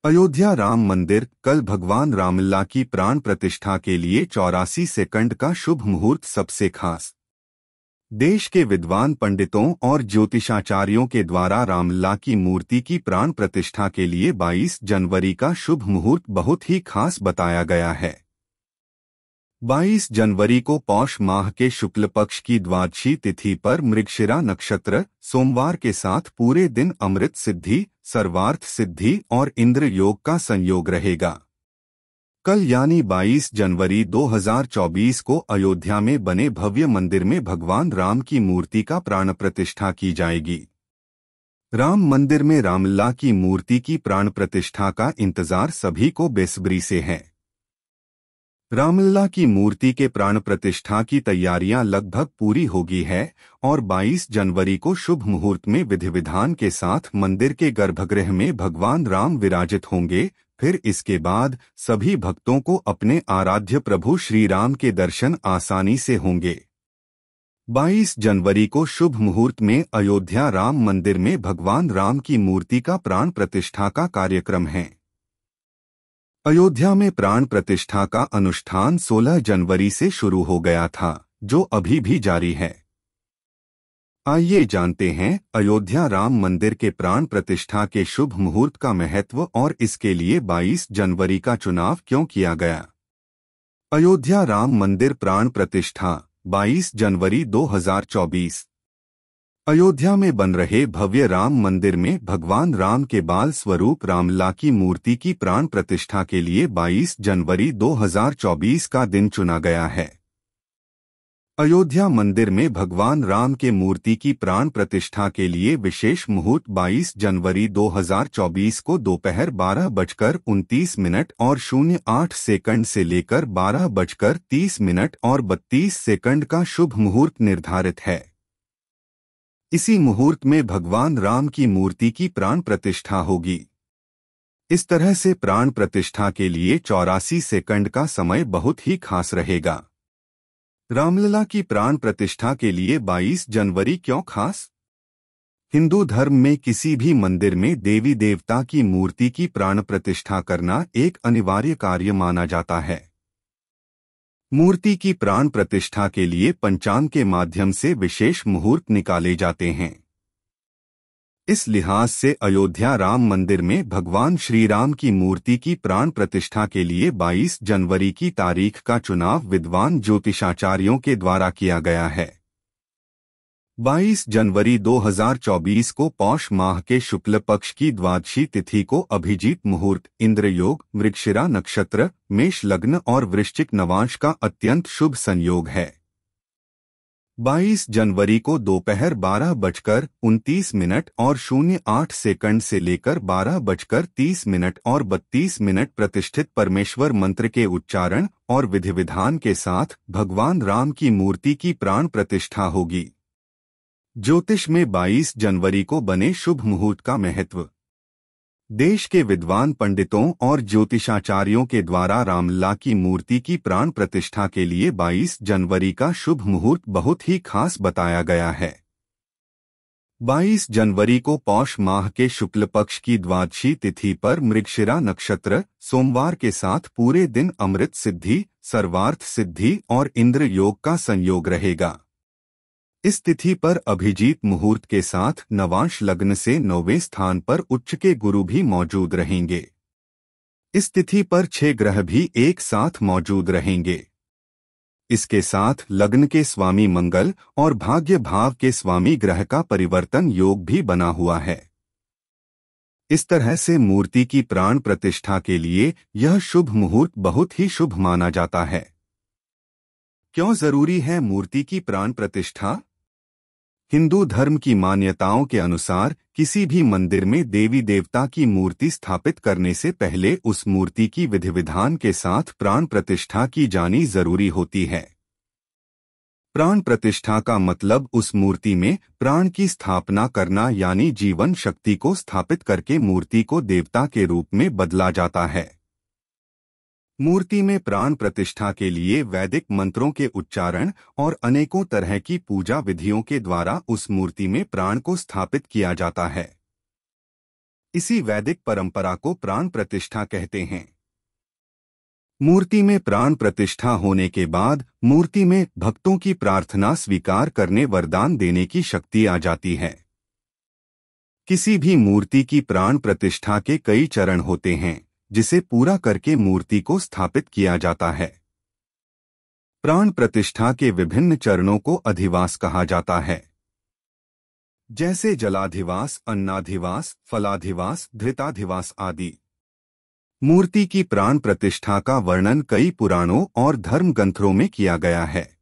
अयोध्या राम मंदिर कल भगवान रामलला की प्राण प्रतिष्ठा के लिए 84 सेकंड का शुभ मुहूर्त सबसे खास। देश के विद्वान पंडितों और ज्योतिषाचार्यों के द्वारा रामलला की मूर्ति की प्राण प्रतिष्ठा के लिए 22 जनवरी का शुभ मुहूर्त बहुत ही खास बताया गया है। 22 जनवरी को पौष माह के शुक्ल पक्ष की द्वादशी तिथि पर मृगशिरा नक्षत्र सोमवार के साथ पूरे दिन अमृत सिद्धि, सर्वार्थ सिद्धि और इंद्र योग का संयोग रहेगा। कल यानी 22 जनवरी 2024 को अयोध्या में बने भव्य मंदिर में भगवान राम की मूर्ति का प्राण प्रतिष्ठा की जाएगी। राम मंदिर में रामलला की मूर्ति की प्राण प्रतिष्ठा का इंतजार सभी को बेसब्री से है। रामलला की मूर्ति के प्राण प्रतिष्ठा की तैयारियां लगभग पूरी हो गई है और 22 जनवरी को शुभ मुहूर्त में विधि विधान के साथ मंदिर के गर्भगृह में भगवान राम विराजित होंगे। फिर इसके बाद सभी भक्तों को अपने आराध्य प्रभु श्री राम के दर्शन आसानी से होंगे। 22 जनवरी को शुभ मुहूर्त में अयोध्या राम मंदिर में भगवान राम की मूर्ति का प्राण प्रतिष्ठा का कार्यक्रम है। अयोध्या में प्राण प्रतिष्ठा का अनुष्ठान 16 जनवरी से शुरू हो गया था, जो अभी भी जारी है। आइए जानते हैं अयोध्या राम मंदिर के प्राण प्रतिष्ठा के शुभ मुहूर्त का महत्व और इसके लिए 22 जनवरी का चुनाव क्यों किया गया। अयोध्या राम मंदिर प्राण प्रतिष्ठा 22 जनवरी 2024। अयोध्या में बन रहे भव्य राम मंदिर में भगवान राम के बाल स्वरूप रामलला की मूर्ति की प्राण प्रतिष्ठा के लिए 22 जनवरी 2024 का दिन चुना गया है। अयोध्या मंदिर में भगवान राम के मूर्ति की प्राण प्रतिष्ठा के लिए विशेष मुहूर्त 22 जनवरी 2024 को दोपहर 12:29 और 08 सेकंड से लेकर 12:30 और 32 सेकंड का शुभ मुहूर्त निर्धारित है। इसी मुहूर्त में भगवान राम की मूर्ति की प्राण प्रतिष्ठा होगी। इस तरह से प्राण प्रतिष्ठा के लिए 84 सेकंड का समय बहुत ही खास रहेगा। रामलला की प्राण प्रतिष्ठा के लिए 22 जनवरी क्यों खास? हिंदू धर्म में किसी भी मंदिर में देवी देवता की मूर्ति की प्राण प्रतिष्ठा करना एक अनिवार्य कार्य माना जाता है। मूर्ति की प्राण प्रतिष्ठा के लिए पंचांग के माध्यम से विशेष मुहूर्त निकाले जाते हैं। इस लिहाज से अयोध्या राम मंदिर में भगवान श्री राम की मूर्ति की प्राण प्रतिष्ठा के लिए 22 जनवरी की तारीख का चुनाव विद्वान ज्योतिषाचार्यों के द्वारा किया गया है। 22 जनवरी 2024 को पौष माह के शुक्ल पक्ष की द्वादशी तिथि को अभिजीत मुहूर्त, इंद्र योग, मृगशिरा नक्षत्र, मेष लग्न और वृश्चिक नवांश का अत्यंत शुभ संयोग है। 22 जनवरी को दोपहर 12:29 और 08 सेकंड से लेकर 12:30 और 32 प्रतिष्ठित परमेश्वर मंत्र के उच्चारण और विधि विधान के साथ भगवान राम की मूर्ति की प्राण प्रतिष्ठा होगी। ज्योतिष में 22 जनवरी को बने शुभ मुहूर्त का महत्व। देश के विद्वान पंडितों और ज्योतिषाचार्यों के द्वारा रामलला की मूर्ति की प्राण प्रतिष्ठा के लिए 22 जनवरी का शुभ मुहूर्त बहुत ही खास बताया गया है। 22 जनवरी को पौष माह के शुक्ल पक्ष की द्वादशी तिथि पर मृगशिरा नक्षत्र सोमवार के साथ पूरे दिन अमृत सिद्धि, सर्वार्थ सिद्धि और इंद्र योग का संयोग रहेगा। इस तिथि पर अभिजीत मुहूर्त के साथ नवांश लग्न से 9वें स्थान पर उच्च के गुरु भी मौजूद रहेंगे। इस तिथि पर 6 ग्रह भी एक साथ मौजूद रहेंगे। इसके साथ लग्न के स्वामी मंगल और भाग्य भाव के स्वामी ग्रह का परिवर्तन योग भी बना हुआ है। इस तरह से मूर्ति की प्राण प्रतिष्ठा के लिए यह शुभ मुहूर्त बहुत ही शुभ माना जाता है। क्यों जरूरी है मूर्ति की प्राण प्रतिष्ठा? हिंदू धर्म की मान्यताओं के अनुसार किसी भी मंदिर में देवी देवता की मूर्ति स्थापित करने से पहले उस मूर्ति की विधि विधान के साथ प्राण प्रतिष्ठा की जानी जरूरी होती है। प्राण प्रतिष्ठा का मतलब उस मूर्ति में प्राण की स्थापना करना यानी जीवन शक्ति को स्थापित करके मूर्ति को देवता के रूप में बदला जाता है। मूर्ति में प्राण प्रतिष्ठा के लिए वैदिक मंत्रों के उच्चारण और अनेकों तरह की पूजा विधियों के द्वारा उस मूर्ति में प्राण को स्थापित किया जाता है। इसी वैदिक परंपरा को प्राण प्रतिष्ठा कहते हैं। मूर्ति में प्राण प्रतिष्ठा होने के बाद मूर्ति में भक्तों की प्रार्थना स्वीकार करने वरदान देने की शक्ति आ जाती है। किसी भी मूर्ति की प्राण प्रतिष्ठा के कई चरण होते हैं, जिसे पूरा करके मूर्ति को स्थापित किया जाता है। प्राण प्रतिष्ठा के विभिन्न चरणों को अधिवास कहा जाता है, जैसे जलाधिवास, अन्नाधिवास, फलाधिवास, धृताधिवास आदि। मूर्ति की प्राण प्रतिष्ठा का वर्णन कई पुराणों और धर्म ग्रंथों में किया गया है।